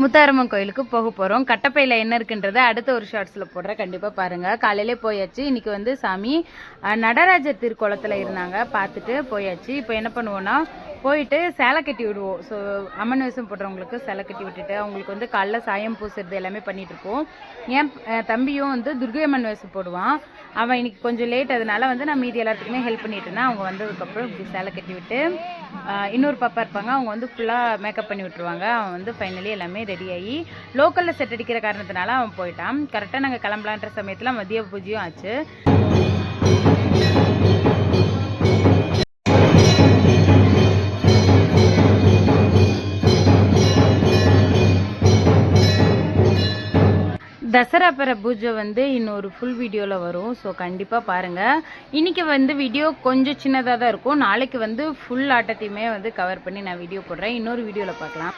முத்தாரம்மன் கோயிலுக்கு போக போகிறோம். கட்டப்பையில் என்ன இருக்குன்றதை அடுத்த ஒரு ஷார்ட்ஸில் போடுறேன், கண்டிப்பாக பாருங்கள். காலையிலே போயாச்சு. இன்றைக்கி வந்து சாமி நடராஜர் திருக்குளத்தில் இருந்தாங்க, பார்த்துட்டு போயாச்சு. இப்போ என்ன பண்ணுவோன்னா போயிட்டு சேலை கட்டி விடுவோம். ஸோ அம்மன் வேஷம் போடுறவங்களுக்கு சேலை கட்டி விட்டுட்டு அவங்களுக்கு வந்து காலைல சாயம் பூசுறது எல்லாமே பண்ணிகிட்ருப்போம். என் தம்பியும் வந்து துர்கை அம்மன் வேஷம் போடுவான். அவன் இன்னைக்கு கொஞ்சம் லேட், அதனால வந்து நான் மீதி எல்லாத்துக்குமே ஹெல்ப் பண்ணிட்டேன்னா அவங்க வந்ததுக்கப்புறம் இப்படி சேலை கட்டி விட்டு இன்னொரு பாப்பா இருப்பாங்க, அவங்க வந்து ஃபுல்லாக மேக்கப் பண்ணி விட்டுருவாங்க. அவன் வந்து ஃபைனலி எல்லாமே ரெடியாகி லோக்கலில் செட் அடிக்கிற காரணத்தினால அவன் போயிட்டான். கரெக்டாக நாங்கள் கிளம்பலான்ற சமயத்தில் மதிய பூஜையும் ஆச்சு. தசரா பெற பூஜை வந்து இன்னொரு ஃபுல் வீடியோவில் வரும். ஸோ கண்டிப்பாக பாருங்கள். இன்றைக்கி வந்து வீடியோ கொஞ்சம் சின்னதாக தான் இருக்கும். நாளைக்கு வந்து ஃபுல் ஆட்டத்தையுமே வந்து கவர் பண்ணி நான் வீடியோ போடுறேன். இன்னொரு வீடியோவில் பார்க்கலாம்.